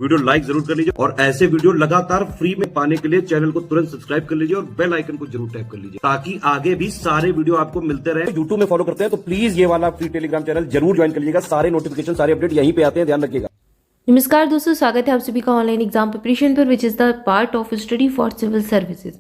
Video like जरूर कर लीजिए और ऐसे वीडियो लगातार फ्री में पाने के लिए चैनल को तुरंत सब्सक्राइब कर लीजिए और बेल आइकन को जरूर टैप कर लीजिए ताकि आगे भी सारे वीडियो आपको मिलते रहे। यूट्यूब में फॉलो करते हैं तो प्लीज ये वाला फ्री टेलीग्राम चैनल जरूर ज्वाइन कर लीजिएगा। सारे नोटिफिकेशन सारे अपडेट यहीं पे आते हैं, ध्यान रखिएगा। नमस्कार दोस्तों, स्वागत है आप सभी का ऑनलाइन एग्जाम प्रिपरेशन पर which is the part of study for civil services.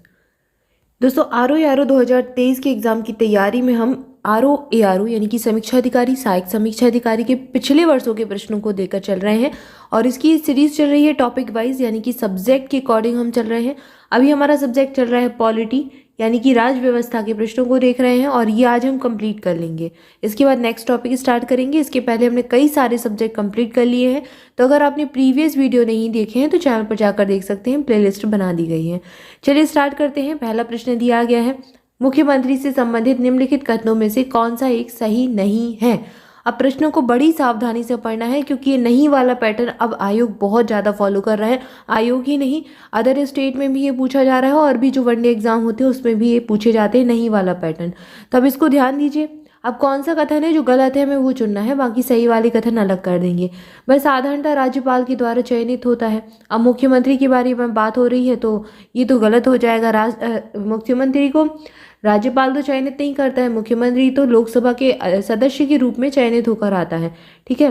दोस्तों आरओ 2023 के एग्जाम की तैयारी में हम आरओ यानी कि समीक्षा अधिकारी, सहायक समीक्षा अधिकारी के पिछले वर्षों के प्रश्नों को देकर चल रहे हैं और इसकी सीरीज चल रही है टॉपिक वाइज यानी कि सब्जेक्ट के अकॉर्डिंग हम चल रहे हैं। अभी हमारा सब्जेक्ट चल रहा है पॉलिटी यानी कि राज व्यवस्था के प्रश्नों को देख रहे हैं और ये आज हम कंप्लीट कर लेंगे। इसके बाद नेक्स्ट टॉपिक स्टार्ट करेंगे। इसके पहले हमने कई सारे सब्जेक्ट कंप्लीट कर लिए हैं, तो अगर आपने प्रीवियस वीडियो नहीं देखे हैं तो चैनल पर जाकर देख सकते हैं, प्लेलिस्ट बना दी गई है। चलिए स्टार्ट करते हैं। पहला प्रश्न दिया गया है, मुख्यमंत्री से संबंधित निम्नलिखित कथनों में से कौन सा एक सही नहीं है। अब प्रश्नों को बड़ी सावधानी से पढ़ना है क्योंकि ये नहीं वाला पैटर्न अब आयोग बहुत ज़्यादा फॉलो कर रहा है। आयोग ही नहीं, अदर स्टेट में भी ये पूछा जा रहा है और भी जो वनडे एग्जाम होते हैं उसमें भी ये पूछे जाते हैं नहीं वाला पैटर्न। तो अब इसको ध्यान दीजिए। अब कौन सा कथन है जो गलत है हमें वो चुनना है, बाकी सही वाले कथन अलग कर देंगे। वह साधारणतः राज्यपाल के द्वारा चयनित होता है। अब मुख्यमंत्री के बारे में बात हो रही है तो ये तो गलत हो जाएगा। मुख्यमंत्री को राज्यपाल तो चयनित नहीं करता है, मुख्यमंत्री तो लोकसभा के सदस्य के रूप में चयनित होकर आता है। ठीक है,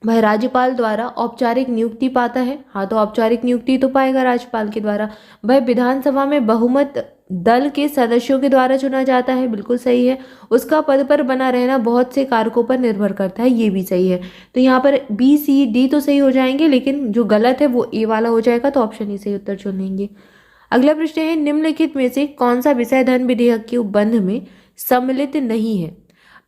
वह राज्यपाल द्वारा औपचारिक नियुक्ति पाता है। हाँ, तो औपचारिक नियुक्ति तो पाएगा राज्यपाल के द्वारा। वह विधानसभा में बहुमत दल के सदस्यों के द्वारा चुना जाता है, बिल्कुल सही है। उसका पद पर बना रहना बहुत से कारकों पर निर्भर करता है, ये भी सही है। तो यहाँ पर बी सी डी तो सही हो जाएंगे, लेकिन जो गलत है वो ए वाला हो जाएगा, तो ऑप्शन ई सही उत्तर चुन लेंगे। अगला प्रश्न है, निम्नलिखित में से कौन सा विषय धन विधेयक के उपबंध में सम्मिलित नहीं है।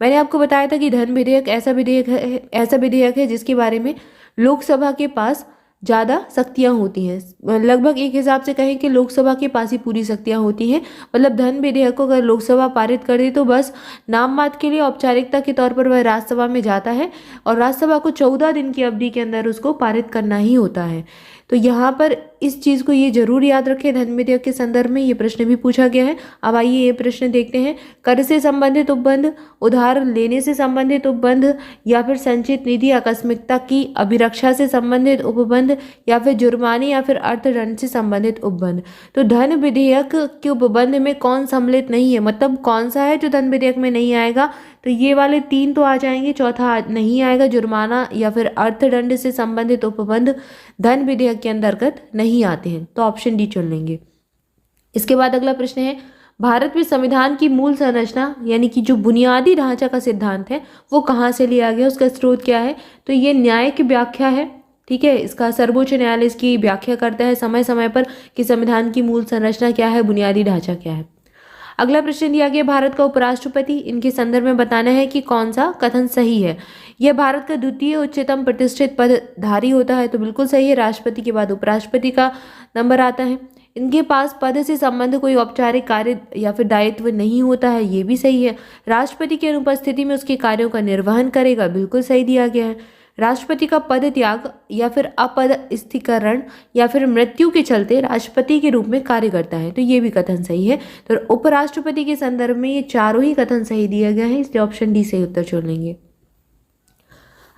मैंने आपको बताया था कि धन विधेयक ऐसा विधेयक है जिसके बारे में लोकसभा के पास ज़्यादा शक्तियाँ होती हैं। लगभग एक हिसाब से कहें कि लोकसभा के पास ही पूरी शक्तियाँ होती हैं। मतलब धन विधेयक को अगर लोकसभा पारित कर दे तो बस नाम मात्र के लिए औपचारिकता के तौर पर वह राज्यसभा में जाता है और राज्यसभा को 14 दिन की अवधि के अंदर उसको पारित करना ही होता है। तो यहाँ पर इस चीज़ को ये जरूर याद रखें, धन विधेयक के संदर्भ में ये प्रश्न भी पूछा गया है। अब आइए ये प्रश्न देखते हैं। कर से संबंधित उपबंध, उधार लेने से संबंधित उपबंध, या फिर संचित निधि आकस्मिकता की अभिरक्षा से संबंधित उपबंध, या फिर जुर्माने या फिर अर्थदंड से संबंधित उपबंध। तो धन विधेयक के उपबंध में कौन सम्मिलित नहीं है, मतलब कौन सा है जो धन विधेयक में नहीं आएगा। तो ये वाले 3 तो आ जाएंगे, चौथा नहीं आएगा। जुर्माना या फिर अर्थदंड से संबंधित उपबंध धन विधेयक के अंतर्गत नहीं आते हैं, तो ऑप्शन डी चुन लेंगे। इसके बाद अगला प्रश्न है, भारत में संविधान की मूल संरचना यानी कि जो बुनियादी ढांचा का सिद्धांत है वो कहाँ से लिया गया, उसका स्रोत क्या है। तो ये न्याय की व्याख्या है। ठीक है, इसका सर्वोच्च न्यायालय इसकी व्याख्या करता है समय समय पर कि संविधान की मूल संरचना क्या है, बुनियादी ढांचा क्या है। अगला प्रश्न दिया गया, भारत का उपराष्ट्रपति, इनके संदर्भ में बताना है कि कौन सा कथन सही है। यह भारत का द्वितीय उच्चतम प्रतिष्ठित पदधारी होता है, तो बिल्कुल सही है। राष्ट्रपति के बाद उपराष्ट्रपति का नंबर आता है। इनके पास पद से संबंध कोई औपचारिक कार्य या फिर दायित्व नहीं होता है, ये भी सही है। राष्ट्रपति की अनुपस्थिति में उसके कार्यों का निर्वहन करेगा, बिल्कुल सही दिया गया है। राष्ट्रपति का पद त्याग या फिर अपद स्थिरीकरण या फिर मृत्यु के चलते राष्ट्रपति के रूप में कार्य करता है, तो ये भी कथन सही है। तो उपराष्ट्रपति के संदर्भ में ये चारों ही कथन सही दिया गया है, इसलिए ऑप्शन डी सही उत्तर चुन लेंगे।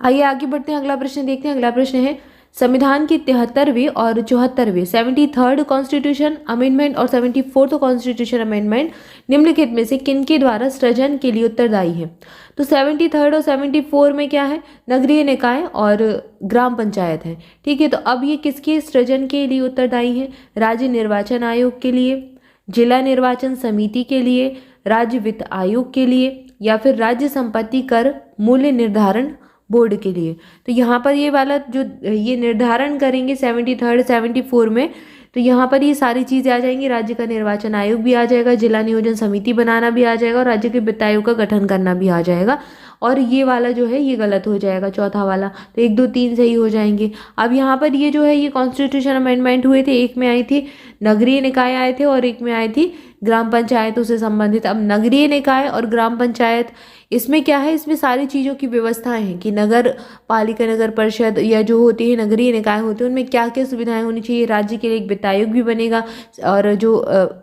आइए आगे बढ़ते हैं, अगला प्रश्न देखते हैं। अगला प्रश्न है, संविधान की 73वें और 74वें 73rd कॉन्स्टिट्यूशन अमेंडमेंट और 74th कॉन्स्टिट्यूशन अमेंडमेंट निम्नलिखित में से किनके द्वारा सृजन के लिए उत्तरदायी है। तो 73rd और 74 में क्या है, नगरीय निकाय और ग्राम पंचायत है। ठीक है, तो अब ये किसके सृजन के लिए उत्तरदायी है, राज्य निर्वाचन आयोग के लिए, जिला निर्वाचन समिति के लिए, राज्य वित्त आयोग के लिए, या फिर राज्य संपत्ति कर मूल्य निर्धारण बोर्ड के लिए। तो यहाँ पर ये वाला जो ये निर्धारण करेंगे 73rd 74 में, तो यहाँ पर ये सारी चीज़ें आ जाएंगी। राज्य का निर्वाचन आयोग भी आ जाएगा, जिला नियोजन समिति बनाना भी आ जाएगा और राज्य के वित्त आयोग का गठन करना भी आ जाएगा। और ये वाला जो है ये गलत हो जाएगा, चौथा वाला। तो 1 2 3 सही हो जाएंगे। अब यहाँ पर ये जो है ये कॉन्स्टिट्यूशन अमेंडमेंट हुए थे, एक में आई थी नगरीय निकाय आए थे और एक में आई थी ग्राम पंचायतों से संबंधित। अब नगरीय निकाय और ग्राम पंचायत, इसमें क्या है, इसमें सारी चीज़ों की व्यवस्थाएं हैं कि नगर पालिका, नगर परिषद या जो होती है नगरीय निकाय होते हैं उनमें क्या क्या सुविधाएं होनी चाहिए। राज्य के लिए एक वित्त आयोग भी बनेगा और जो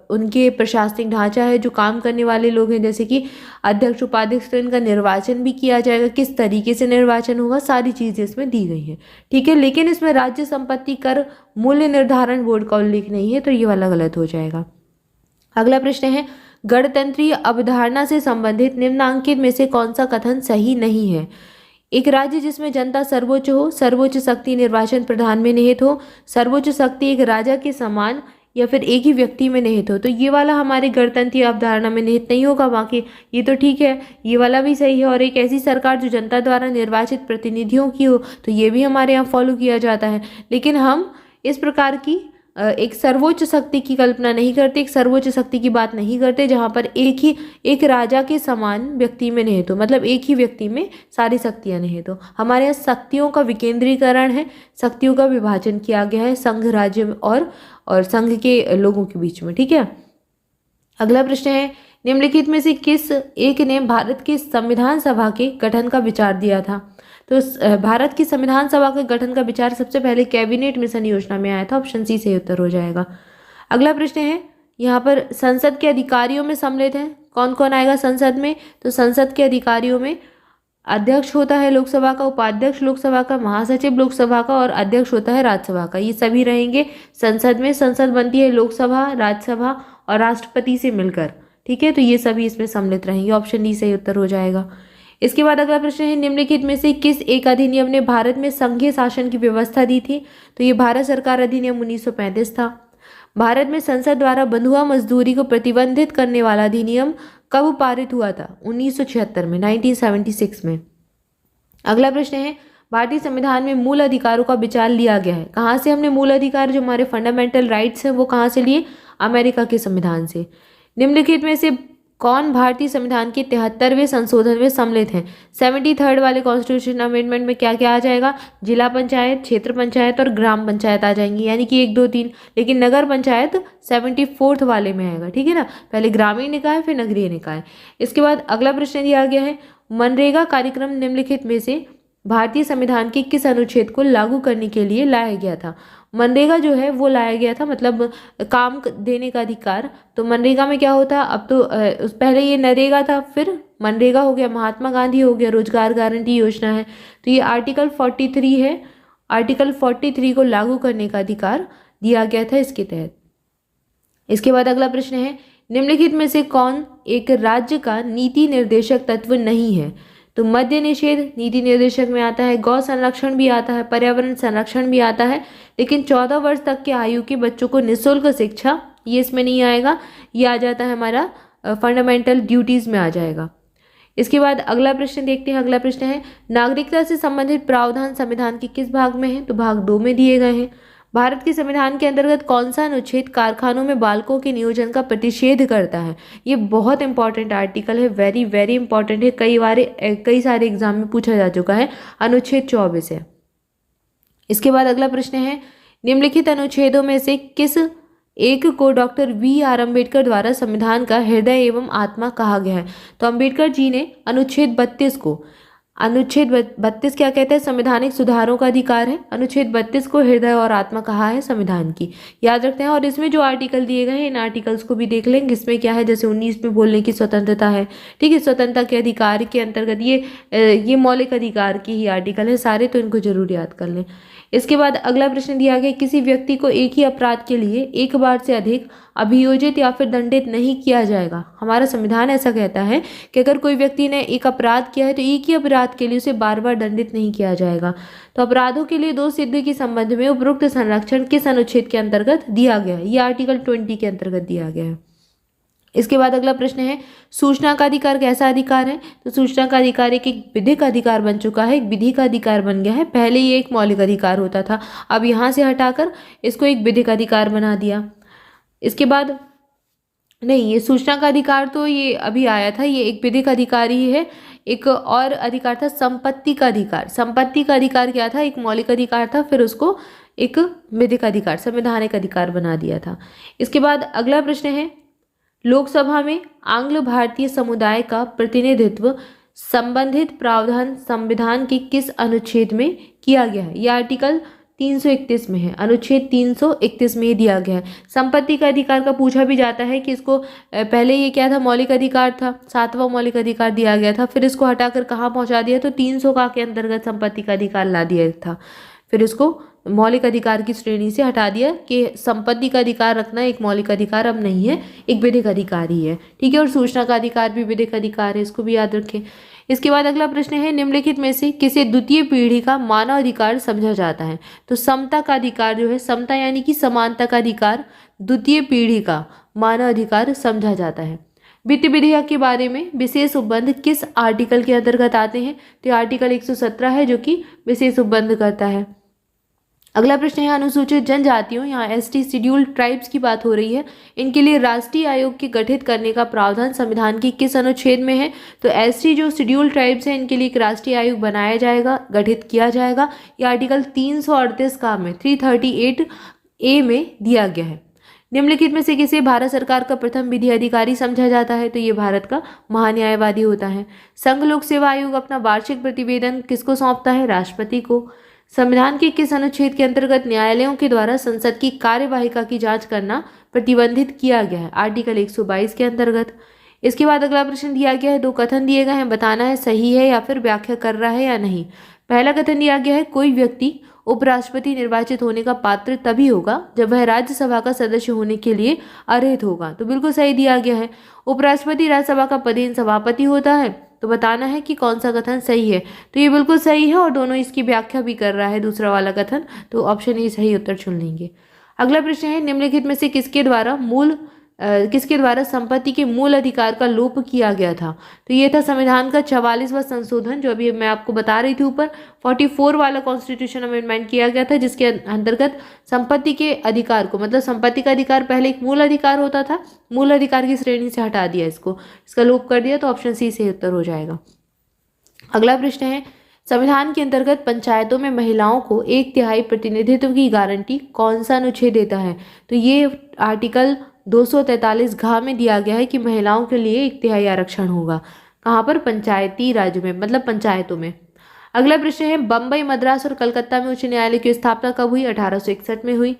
उनके प्रशासनिक ढांचा है, जो काम करने वाले लोग हैं जैसे कि अध्यक्ष उपाध्यक्ष, तो इनका निर्वाचन भी किया जाएगा, किस तरीके से निर्वाचन होगा, सारी चीज़ें इसमें दी गई हैं। ठीक है, लेकिन इसमें राज्य संपत्ति कर मूल्य निर्धारण बोर्ड का उल्लेख नहीं है, तो ये वाला गलत हो जाएगा। अगला प्रश्न है, गणतंत्रीय अवधारणा से संबंधित निम्नांकित में से कौन सा कथन सही नहीं है। एक राज्य जिसमें जनता सर्वोच्च हो, सर्वोच्च शक्ति निर्वाचन प्रधान में निहित हो, सर्वोच्च शक्ति एक राजा के समान या फिर एक ही व्यक्ति में निहित हो, तो ये वाला हमारे गणतंत्रीय अवधारणा में निहित नहीं होगा। बाकी ये तो ठीक है, ये वाला भी सही है। और एक ऐसी सरकार जो जनता द्वारा निर्वाचित प्रतिनिधियों की हो, तो ये भी हमारे यहाँ फॉलो किया जाता है। लेकिन हम इस प्रकार की एक सर्वोच्च शक्ति की कल्पना नहीं करते, एक सर्वोच्च शक्ति की बात नहीं करते जहाँ पर एक राजा के समान व्यक्ति में निहित हो, मतलब एक ही व्यक्ति में सारी शक्तियाँ निहित हो। हमारे यहाँ शक्तियों का विकेंद्रीकरण है, शक्तियों का विभाजन किया गया है संघ, राज्य और संघ के लोगों के बीच में। ठीक है, अगला प्रश्न है, निम्नलिखित में से किस एक ने भारत की संविधान सभा के गठन का विचार दिया था। तो भारत की संविधान सभा के गठन का विचार सबसे पहले कैबिनेट मिशन योजना में आया था। ऑप्शन सी सही उत्तर हो जाएगा। अगला प्रश्न है, यहाँ पर संसद के अधिकारियों में सम्मिलित हैं, कौन कौन आएगा संसद में। तो संसद के अधिकारियों में अध्यक्ष होता है लोकसभा का, उपाध्यक्ष लोकसभा का, महासचिव लोकसभा का और अध्यक्ष होता है राज्यसभा का। ये सभी रहेंगे संसद में। संसद बनती है लोकसभा, राज्यसभा और राष्ट्रपति से मिलकर। ठीक है, तो ये सभी इसमें सम्मिलित रहेंगे। ऑप्शन डी सही उत्तर हो जाएगा। इसके बाद अगला प्रश्न है, निम्नलिखित में से किस एक अधिनियम ने भारत में संघीय शासन की व्यवस्था दी थी। तो ये भारत सरकार अधिनियम 1935 था। भारत में संसद द्वारा बंधुआ मजदूरी को प्रतिबंधित करने वाला अधिनियम कब पारित हुआ था। 1976 में, 1976 में। अगला प्रश्न है, भारतीय संविधान में मूल अधिकारों का विचार लिया गया है। कहाँ से हमने मूल अधिकार, जो हमारे फंडामेंटल राइट्स हैं, वो कहाँ से लिए, अमेरिका के संविधान से। निम्नलिखित में से कौन भारतीय संविधान के 73वें संशोधन में सम्मिलित हैं। 73rd वाले कॉन्स्टिट्यूशन अमेंडमेंट में क्या क्या आ जाएगा, जिला पंचायत, क्षेत्र पंचायत और ग्राम पंचायत आ जाएंगी, यानी कि 1, 2, 3। लेकिन नगर पंचायत 74th वाले में आएगा। ठीक है ना, पहले ग्रामीण निकाय फिर नगरीय निकाय। इसके बाद अगला प्रश्न दिया गया है, मनरेगा कार्यक्रम निम्नलिखित में से भारतीय संविधान के किस अनुच्छेद को लागू करने के लिए लाया गया था। मनरेगा जो है वो लाया गया था, मतलब काम देने का अधिकार। तो मनरेगा में क्या होता, अब तो पहले ये नरेगा था, फिर मनरेगा हो गया, महात्मा गांधी हो गया, रोजगार गारंटी योजना है। तो ये आर्टिकल 43 है, आर्टिकल 43 को लागू करने का अधिकार दिया गया था इसके तहत। इसके बाद अगला प्रश्न है, निम्नलिखित में से कौन एक राज्य का नीति निर्देशक तत्व नहीं है। तो मद्य निषेध नीति निर्देशक में आता है, गौ संरक्षण भी आता है, पर्यावरण संरक्षण भी आता है, लेकिन 14 वर्ष तक के आयु के बच्चों को निःशुल्क शिक्षा, ये इसमें नहीं आएगा। ये आ जाता है हमारा फंडामेंटल ड्यूटीज़ में आ जाएगा। इसके बाद अगला प्रश्न देखते हैं। अगला प्रश्न है, नागरिकता से संबंधित प्रावधान संविधान के किस भाग में है। तो भाग 2 में दिए गए हैं। भारत के संविधान के अंतर्गत कौन सा अनुच्छेद कारखानों में बालकों के नियोजन का प्रतिषेध करता है। ये बहुत इंपॉर्टेंट आर्टिकल है, वेरी वेरी इंपॉर्टेंट है, कई सारे एग्जाम में पूछा जा चुका है। अनुच्छेद 24 है। इसके बाद अगला प्रश्न है, निम्नलिखित अनुच्छेदों में से किस एक को डॉक्टर BR अम्बेडकर द्वारा संविधान का हृदय एवं आत्मा कहा गया है। तो अम्बेडकर जी ने अनुच्छेद 32 को, अनुच्छेद 32 क्या कहता है, संवैधानिक सुधारों का अधिकार है। अनुच्छेद 32 को हृदय और आत्मा कहा है संविधान की, याद रखते हैं। और इसमें जो आर्टिकल दिए गए हैं, इन आर्टिकल्स को भी देख लेंगे। इसमें क्या है, जैसे 19 में बोलने की स्वतंत्रता है। ठीक है, स्वतंत्रता के अधिकार के अंतर्गत ये मौलिक अधिकार की ही आर्टिकल है सारे, तो इनको जरूर याद कर लें। इसके बाद अगला प्रश्न दिया गया, किसी व्यक्ति को एक ही अपराध के लिए एक बार से अधिक अभियोजित या फिर दंडित नहीं किया जाएगा। हमारा संविधान ऐसा कहता है कि अगर कोई व्यक्ति ने एक अपराध किया है तो एक ही अपराध के लिए उसे बार बार दंडित नहीं किया जाएगा। तो अपराधों के लिए दोष सिद्धि के संबंध में उपरोक्त संरक्षण किस अनुच्छेद के अंतर्गत दिया गया है। यह आर्टिकल 20 के अंतर्गत दिया गया है। इसके बाद अगला प्रश्न है, सूचना का अधिकार कैसा अधिकार है। तो सूचना का अधिकार एक विधिक अधिकार बन चुका है, एक विधि का अधिकार बन गया है। पहले ये एक मौलिक अधिकार होता था, अब यहाँ से हटाकर इसको एक विधिक अधिकार बना दिया। इसके बाद नहीं, ये सूचना का अधिकार तो ये अभी आया था, ये एक विधिक अधिकार ही है। एक और अधिकार था संपत्ति का अधिकार। संपत्ति का अधिकार क्या था, एक मौलिक अधिकार था, फिर उसको एक विधिक अधिकार, संवैधानिक अधिकार बना दिया था। इसके बाद अगला प्रश्न है, लोकसभा में आंग्ल भारतीय समुदाय का प्रतिनिधित्व संबंधित प्रावधान संविधान के किस अनुच्छेद में किया गया है? यह आर्टिकल 331 में है, अनुच्छेद 331 में दिया गया है। संपत्ति का अधिकार का पूछा भी जाता है कि इसको पहले ये क्या था, मौलिक अधिकार था, 7वां मौलिक अधिकार दिया गया था, फिर इसको हटाकर कहाँ पहुंचा दिया, तो 300 का के अंतर्गत संपत्ति का अधिकार ला दिया था, फिर इसको मौलिक अधिकार की श्रेणी से हटा दिया कि संपत्ति का अधिकार रखना एक मौलिक अधिकार अब नहीं है, एक विधिक अधिकार ही है। ठीक है, और सूचना का अधिकार भी विधिक अधिकार है, इसको भी याद रखें। इसके बाद अगला प्रश्न है, निम्नलिखित में से किसे द्वितीय पीढ़ी का मानव अधिकार समझा जाता है? तो समता का अधिकार जो है, समता यानी कि समानता का अधिकार द्वितीय पीढ़ी का मानव अधिकार समझा जाता है। वित्त विधेयक के बारे में विशेष उपबंध किस आर्टिकल के अंतर्गत आते हैं? तो आर्टिकल 117 है जो कि विशेष उपबंध करता है। अगला प्रश्न है, अनुसूचित जनजातियों, यहाँ एसटी शेड्यूल्ड ट्राइब्स की बात हो रही है, इनके लिए राष्ट्रीय आयोग के गठित करने का प्रावधान संविधान के किस अनुच्छेद में है? तो एसटी जो शेड्यूल्ड ट्राइब्स हैं इनके लिए एक राष्ट्रीय आयोग बनाया जाएगा, गठित किया जाएगा। यह आर्टिकल 338 का में 338A में दिया गया है। निम्नलिखित में से किसे भारत सरकार का प्रथम विधि अधिकारी समझा जाता है? तो ये भारत का महान्यायवादी होता है। संघ लोक सेवा आयोग अपना वार्षिक प्रतिवेदन किसको सौंपता है? राष्ट्रपति को। संविधान के किस अनुच्छेद के अंतर्गत न्यायालयों के द्वारा संसद की कार्यवाहिका की जांच करना प्रतिबंधित किया गया है? आर्टिकल 122 के अंतर्गत। इसके बाद अगला प्रश्न दिया गया है, दो कथन दिए गए हैं, बताना है सही है या फिर व्याख्या कर रहा है या नहीं। पहला कथन दिया गया है, कोई व्यक्ति उपराष्ट्रपति निर्वाचित होने का पात्र तभी होगा जब वह राज्यसभा का सदस्य होने के लिए अर्हत होगा। तो बिल्कुल सही दिया गया है। उपराष्ट्रपति राज्यसभा का पदेन सभापति होता है। तो बताना है कि कौन सा कथन सही है। तो ये बिल्कुल सही है और दोनों इसकी व्याख्या भी कर रहा है दूसरा वाला कथन, तो ऑप्शन ए सही उत्तर चुन लेंगे। अगला प्रश्न है, निम्नलिखित में से किसके द्वारा संपत्ति के मूल अधिकार का लोप किया गया था? तो ये था संविधान का 44वां संशोधन, जो अभी मैं आपको बता रही थी ऊपर, 44 वाला कॉन्स्टिट्यूशन अमेंडमेंट किया गया था, जिसके अंतर्गत संपत्ति के अधिकार को, मतलब संपत्ति का अधिकार पहले एक मूल अधिकार होता था, मूल अधिकार की श्रेणी से हटा दिया, इसका लोप कर दिया, तो ऑप्शन सी सही उत्तर हो जाएगा। अगला प्रश्न है, संविधान के अंतर्गत पंचायतों में महिलाओं को 1/3 प्रतिनिधित्व की गारंटी कौन सा अनुच्छेद देता है? तो ये आर्टिकल 243 घ में दिया गया है कि महिलाओं के लिए 1/3 आरक्षण होगा। कहाँ पर? पंचायती राज में, मतलब पंचायतों में। अगला प्रश्न है, बम्बई, मद्रास और कलकत्ता में उच्च न्यायालय की स्थापना कब हुई? 1861 में हुई।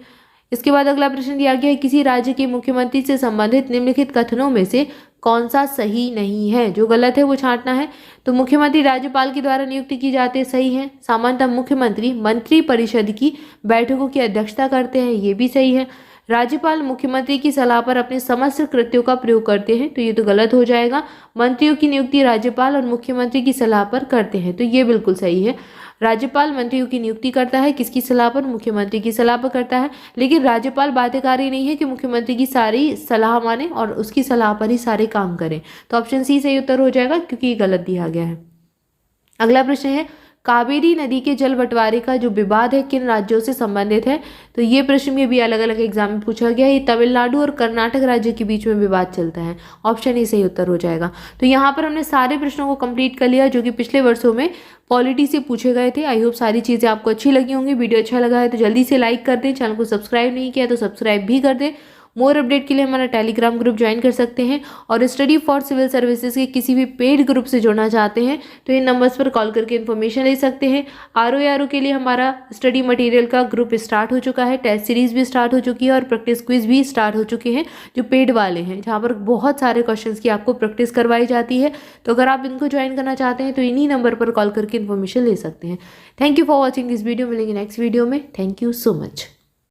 इसके बाद अगला प्रश्न दिया गया है, किसी राज्य के मुख्यमंत्री से संबंधित निम्नलिखित कथनों में से कौन सा सही नहीं है? जो गलत है वो छांटना है। तो मुख्यमंत्री राज्यपाल के द्वारा नियुक्ति की जाती है, सही है। सामान्यतः मुख्यमंत्री मंत्री परिषद की बैठकों की अध्यक्षता करते हैं, ये भी सही है। राज्यपाल मुख्यमंत्री की सलाह पर अपने समस्त कृत्यों का प्रयोग करते हैं, तो ये तो गलत हो जाएगा। मंत्रियों की नियुक्ति राज्यपाल और मुख्यमंत्री की सलाह पर करते हैं, तो ये बिल्कुल सही है। राज्यपाल मंत्रियों की नियुक्ति करता है, किसकी सलाह पर? मुख्यमंत्री की सलाह पर करता है। लेकिन राज्यपाल बाध्यकारी नहीं है कि मुख्यमंत्री की सारी सलाह माने और उसकी सलाह पर ही सारे काम करें, तो ऑप्शन सी सही उत्तर हो जाएगा, क्योंकि ये गलत दिया गया है। अगला प्रश्न है, कावेरी नदी के जल बंटवारे का जो विवाद है किन राज्यों से संबंधित है? तो ये प्रश्न में भी अलग अलग एग्जाम में पूछा गया है। ये तमिलनाडु और कर्नाटक राज्य के बीच में विवाद चलता है, ऑप्शन ए सही उत्तर हो जाएगा। तो यहाँ पर हमने सारे प्रश्नों को कंप्लीट कर लिया जो कि पिछले वर्षों में पॉलिटी से पूछे गए थे। आई होप सारी चीज़ें आपको अच्छी लगी होंगी। वीडियो अच्छा लगा है तो जल्दी से लाइक कर दें, चैनल को सब्सक्राइब नहीं किया तो सब्सक्राइब भी कर दें। मोर अपडेट के लिए हमारा टेलीग्राम ग्रुप ज्वाइन कर सकते हैं, और स्टडी फॉर सिविल सर्विसेज के किसी भी पेड ग्रुप से जुड़ना चाहते हैं तो इन नंबर्स पर कॉल करके इन्फॉर्मेशन ले सकते हैं। आरओ के लिए हमारा स्टडी मटेरियल का ग्रुप स्टार्ट हो चुका है, टेस्ट सीरीज भी स्टार्ट हो चुकी है और प्रैक्टिस क्विज भी स्टार्ट हो चुके हैं जो पेड वाले हैं, जहाँ पर बहुत सारे क्वेश्चन की आपको प्रैक्टिस करवाई जाती है। तो अगर आप इनको ज्वाइन करना चाहते हैं तो इन्हीं नंबर पर कॉल करके इन्फॉर्मेशन ले सकते हैं। Thank you for watching this video. मिलेंगे नेक्स्ट वीडियो में। Thank you so much.